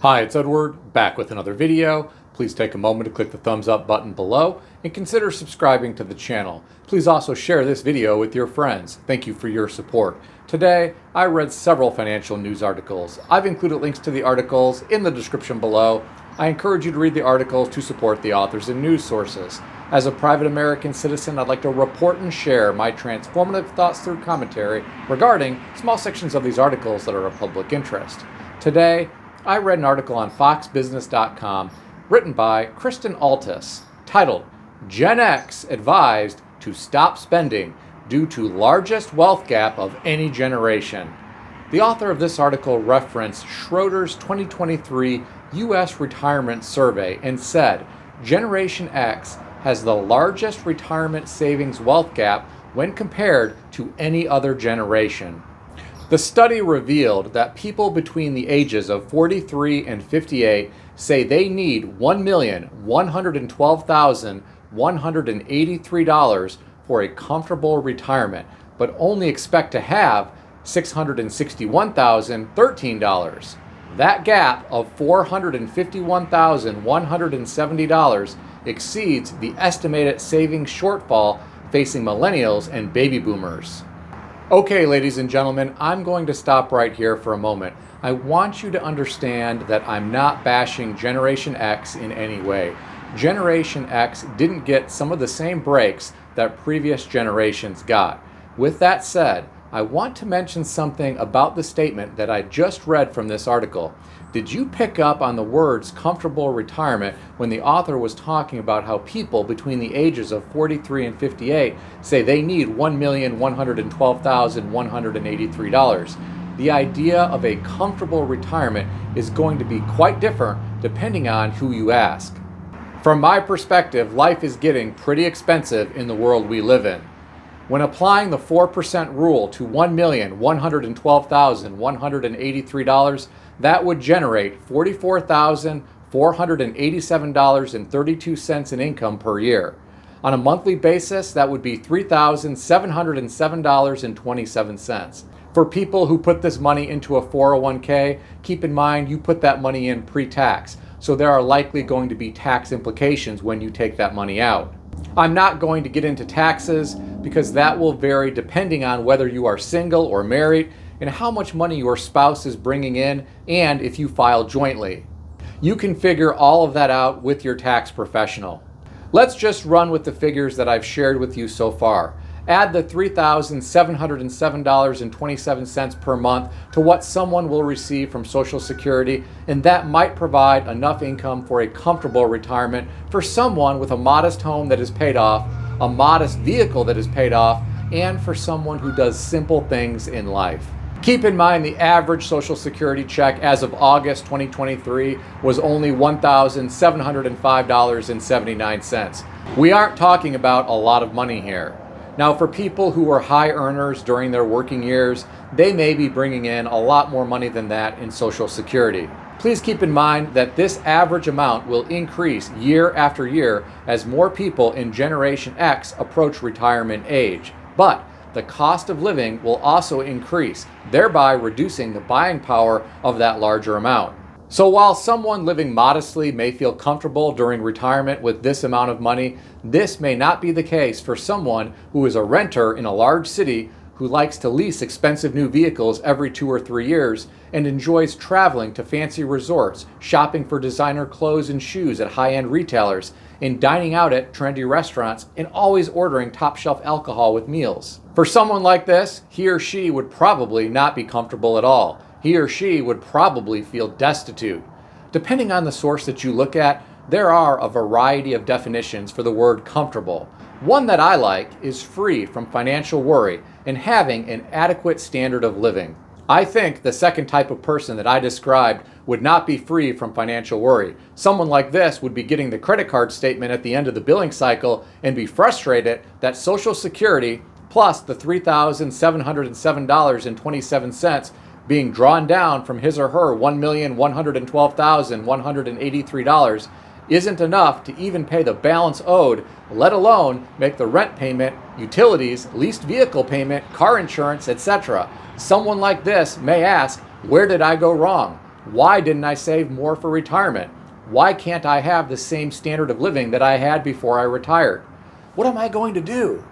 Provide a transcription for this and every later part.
Hi, it's Edward, back with another video. Please take a moment to click the thumbs up button below and consider subscribing to the channel. Please also share this video with your friends. Thank you for your support. Today, I read several financial news articles. I've included links to the articles in the description below. I encourage you to read the articles to support the authors and news sources. As a private American citizen, I'd like to report and share my transformative thoughts through commentary regarding small sections of these articles that are of public interest. Today, I read an article on foxbusiness.com written by Kristen Altus titled, Gen X Advised to Stop Spending Due to Largest Wealth Gap of Any Generation. The author of this article referenced Schroeder's 2023 U.S. Retirement Survey and said, Generation X has the largest retirement savings wealth gap when compared to any other generation. The study revealed that people between the ages of 43 and 58 say they need $1,112,183 for a comfortable retirement, but only expect to have $661,013. That gap of $451,170 exceeds the estimated savings shortfall facing millennials and baby boomers. Okay, ladies and gentlemen, I'm going to stop right here for a moment. I want you to understand that I'm not bashing Generation X in any way. Generation X didn't get some of the same breaks that previous generations got. With that said, I want to mention something about the statement that I just read from this article. Did you pick up on the words comfortable retirement when the author was talking about how people between the ages of 43 and 58 say they need $1,112,183? The idea of a comfortable retirement is going to be quite different depending on who you ask. From my perspective, life is getting pretty expensive in the world we live in. When applying the 4% rule to $1,112,183, that would generate $44,487.32 in income per year. On a monthly basis, that would be $3,707.27. For people who put this money into a 401k, keep in mind you put that money in pre-tax, so there are likely going to be tax implications when you take that money out. I'm not going to get into taxes because that will vary depending on whether you are single or married and how much money your spouse is bringing in and if you file jointly. You can figure all of that out with your tax professional. Let's just run with the figures that I've shared with you so far. Add the $3,707.27 per month to what someone will receive from Social Security, and that might provide enough income for a comfortable retirement for someone with a modest home that is paid off, a modest vehicle that is paid off, and for someone who does simple things in life. Keep in mind the average Social Security check as of August 2023 was only $1,705.79. We aren't talking about a lot of money here. Now, for people who are high earners during their working years, they may be bringing in a lot more money than that in Social Security. Please keep in mind that this average amount will increase year after year as more people in Generation X approach retirement age. But the cost of living will also increase, thereby reducing the buying power of that larger amount. So while someone living modestly may feel comfortable during retirement with this amount of money, this may not be the case for someone who is a renter in a large city who likes to lease expensive new vehicles every 2 or 3 years and enjoys traveling to fancy resorts, shopping for designer clothes and shoes at high-end retailers, and dining out at trendy restaurants and always ordering top-shelf alcohol with meals. For someone like this, he or she would probably not be comfortable at all. He or she would probably feel destitute. Depending on the source that you look at, there are a variety of definitions for the word comfortable. One that I like is free from financial worry and having an adequate standard of living. I think the second type of person that I described would not be free from financial worry. Someone like this would be getting the credit card statement at the end of the billing cycle and be frustrated that Social Security plus the $3,707.27 being drawn down from his or her $1,112,183 isn't enough to even pay the balance owed, let alone make the rent payment, utilities, leased vehicle payment, car insurance, etc. Someone like this may ask, where did I go wrong? Why didn't I save more for retirement? Why can't I have the same standard of living that I had before I retired? What am I going to do?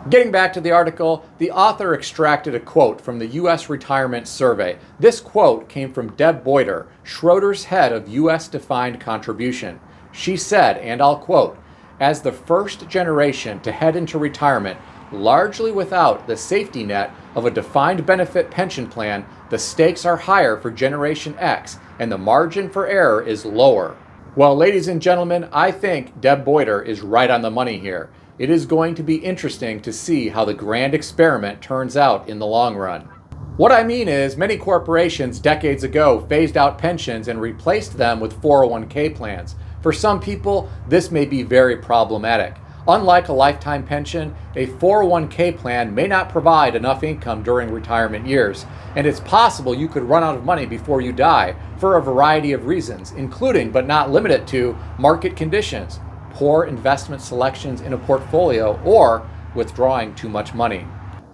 Getting back to the article, the author extracted a quote from the U.S. Retirement Survey. This quote came from Deb Boyder, Schroeder's head of U.S. Defined Contribution. She said, and I'll quote, "As the first generation to head into retirement, largely without the safety net of a defined benefit pension plan, the stakes are higher for Generation X and the margin for error is lower." Well, ladies and gentlemen, I think Deb Boyder is right on the money here. It is going to be interesting to see how the grand experiment turns out in the long run. What I mean is, many corporations decades ago phased out pensions and replaced them with 401k plans. For some people, this may be very problematic. Unlike a lifetime pension, a 401k plan may not provide enough income during retirement years, and it's possible you could run out of money before you die for a variety of reasons, including but not limited to market conditions, poor investment selections in a portfolio, or withdrawing too much money.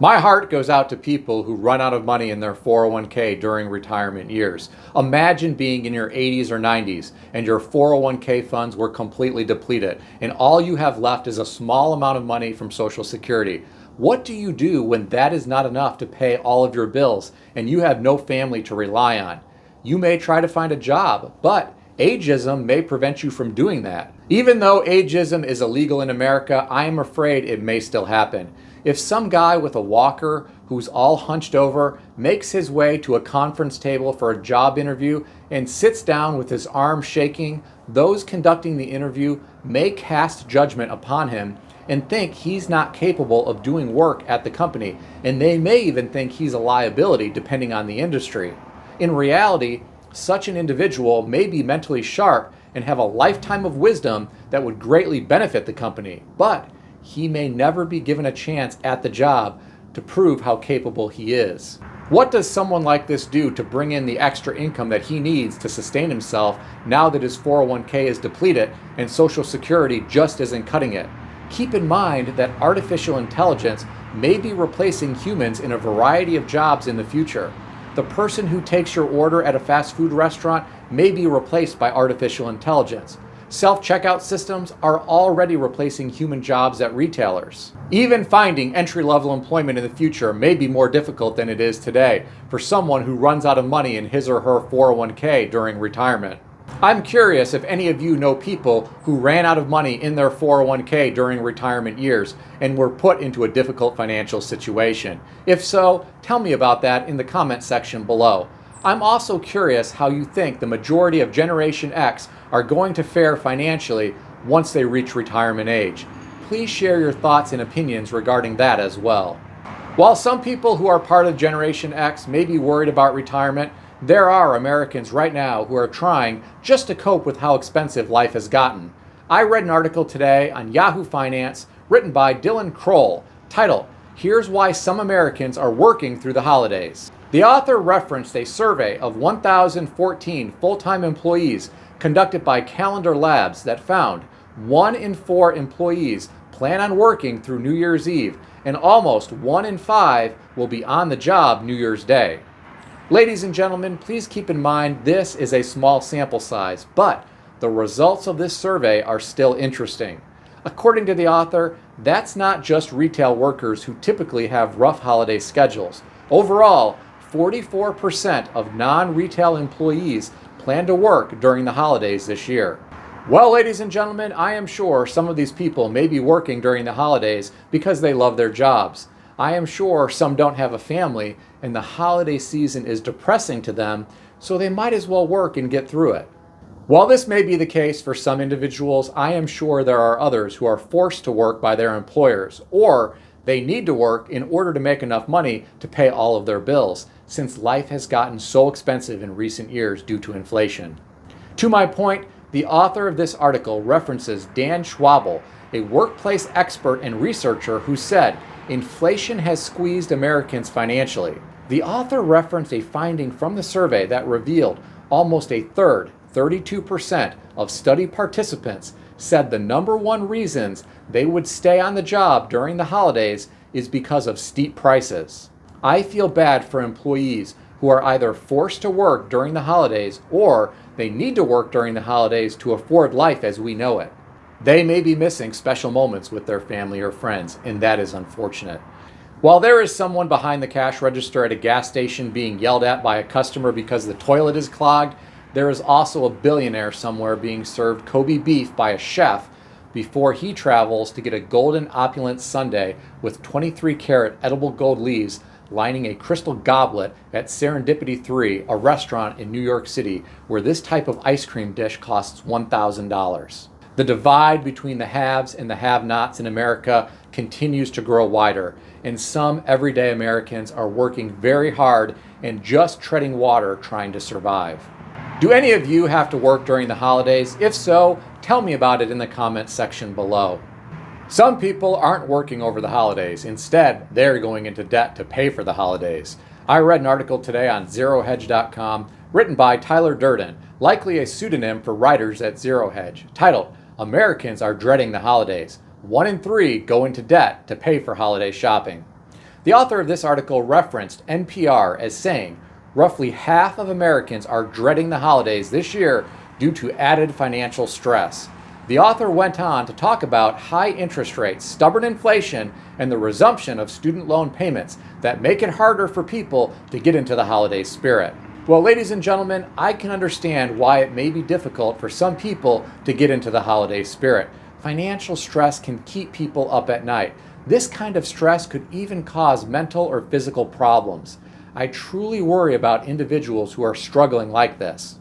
My heart goes out to people who run out of money in their 401k during retirement years. Imagine being in your 80s or 90s and your 401k funds were completely depleted and all you have left is a small amount of money from Social Security. What do you do when that is not enough to pay all of your bills and you have no family to rely on? You may try to find a job, but ageism may prevent you from doing that. Even though ageism is illegal in America, I am afraid it may still happen. If some guy with a walker who's all hunched over makes his way to a conference table for a job interview and sits down with his arm shaking, those conducting the interview may cast judgment upon him and think he's not capable of doing work at the company, and they may even think he's a liability depending on the industry. In reality, such an individual may be mentally sharp and have a lifetime of wisdom that would greatly benefit the company, but he may never be given a chance at the job to prove how capable he is. What does someone like this do to bring in the extra income that he needs to sustain himself now that his 401k is depleted and Social Security just isn't cutting it? Keep in mind that artificial intelligence may be replacing humans in a variety of jobs in the future. The person who takes your order at a fast food restaurant may be replaced by artificial intelligence. Self-checkout systems are already replacing human jobs at retailers. Even finding entry-level employment in the future may be more difficult than it is today for someone who runs out of money in his or her 401k during retirement. I'm curious if any of you know people who ran out of money in their 401k during retirement years and were put into a difficult financial situation. If so, tell me about that in the comment section below. I'm also curious how you think the majority of Generation X are going to fare financially once they reach retirement age. Please share your thoughts and opinions regarding that as well. While some people who are part of Generation X may be worried about retirement, there are Americans right now who are trying just to cope with how expensive life has gotten. I read an article today on Yahoo Finance written by Dylan Kroll, titled, "Here's Why Some Americans Are Working Through the Holidays." The author referenced a survey of 1,014 full-time employees conducted by Calendar Labs that found 1 in 4 employees plan on working through New Year's Eve, and almost 1 in 5 will be on the job New Year's Day. Ladies and gentlemen, please keep in mind this is a small sample size, but the results of this survey are still interesting. According to the author, that's not just retail workers who typically have rough holiday schedules. Overall, 44% of non-retail employees plan to work during the holidays this year. Well, ladies and gentlemen, I am sure some of these people may be working during the holidays because they love their jobs. I am sure some don't have a family and the holiday season is depressing to them, so they might as well work and get through it. While this may be the case for some individuals, I am sure there are others who are forced to work by their employers, or they need to work in order to make enough money to pay all of their bills, since life has gotten so expensive in recent years due to inflation. To my point, the author of this article references Dan Schwabel, a workplace expert and researcher who said, "Inflation has squeezed Americans financially." The author referenced a finding from the survey that revealed almost a third, 32%, of study participants said the number one reasons they would stay on the job during the holidays is because of steep prices. I feel bad for employees who are either forced to work during the holidays or they need to work during the holidays to afford life as we know it. They may be missing special moments with their family or friends, and that is unfortunate. While there is someone behind the cash register at a gas station being yelled at by a customer because the toilet is clogged, there is also a billionaire somewhere being served Kobe beef by a chef before he travels to get a golden opulent sundae with 23-karat edible gold leaves lining a crystal goblet at Serendipity 3, a restaurant in New York City where this type of ice cream dish costs $1,000. The divide between the haves and the have-nots in America continues to grow wider, and some everyday Americans are working very hard and just treading water trying to survive. Do any of you have to work during the holidays? If so, tell me about it in the comments section below. Some people aren't working over the holidays. Instead, they're going into debt to pay for the holidays. I read an article today on ZeroHedge.com written by Tyler Durden, likely a pseudonym for writers at Zero Hedge, titled, "Americans Are Dreading the Holidays. 1 in 3 go into debt to pay for holiday shopping." The author of this article referenced NPR as saying, roughly half of Americans are dreading the holidays this year due to added financial stress. The author went on to talk about high interest rates, stubborn inflation, and the resumption of student loan payments that make it harder for people to get into the holiday spirit. Well, ladies and gentlemen, I can understand why it may be difficult for some people to get into the holiday spirit. Financial stress can keep people up at night. This kind of stress could even cause mental or physical problems. I truly worry about individuals who are struggling like this.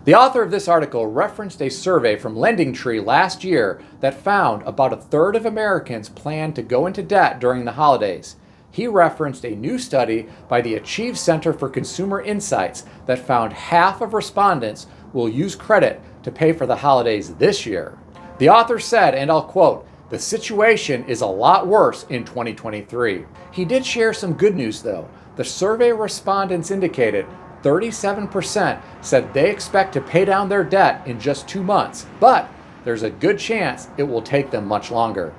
The author of this article referenced a survey from LendingTree last year that found about a third of Americans plan to go into debt during the holidays. He referenced a new study by the Achieve Center for Consumer Insights that found half of respondents will use credit to pay for the holidays this year. The author said, and I'll quote, "The situation is a lot worse in 2023. He did share some good news though. The survey respondents indicated 37% said they expect to pay down their debt in just 2 months, but there's a good chance it will take them much longer.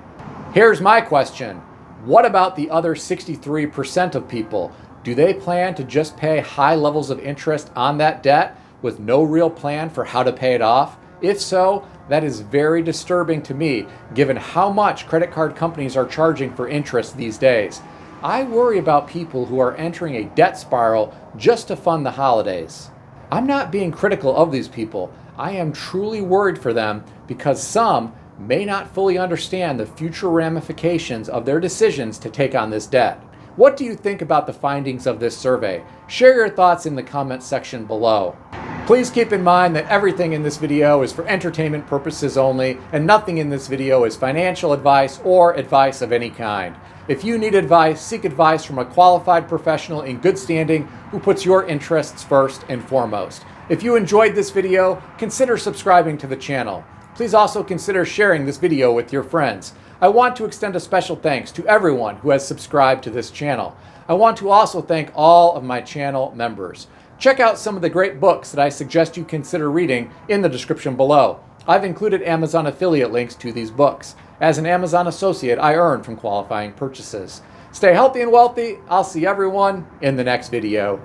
Here's my question. What about the other 63% of people? Do they plan to just pay high levels of interest on that debt with no real plan for how to pay it off? If so, that is very disturbing to me, given how much credit card companies are charging for interest these days. I worry about people who are entering a debt spiral just to fund the holidays. I'm not being critical of these people. I am truly worried for them because some may not fully understand the future ramifications of their decisions to take on this debt. What do you think about the findings of this survey? Share your thoughts in the comments section below. Please keep in mind that everything in this video is for entertainment purposes only, and nothing in this video is financial advice or advice of any kind. If you need advice, seek advice from a qualified professional in good standing who puts your interests first and foremost. If you enjoyed this video, consider subscribing to the channel. Please also consider sharing this video with your friends. I want to extend a special thanks to everyone who has subscribed to this channel. I want to also thank all of my channel members. Check out some of the great books that I suggest you consider reading in the description below. I've included Amazon affiliate links to these books. As an Amazon associate, I earn from qualifying purchases. Stay healthy and wealthy. I'll see everyone in the next video.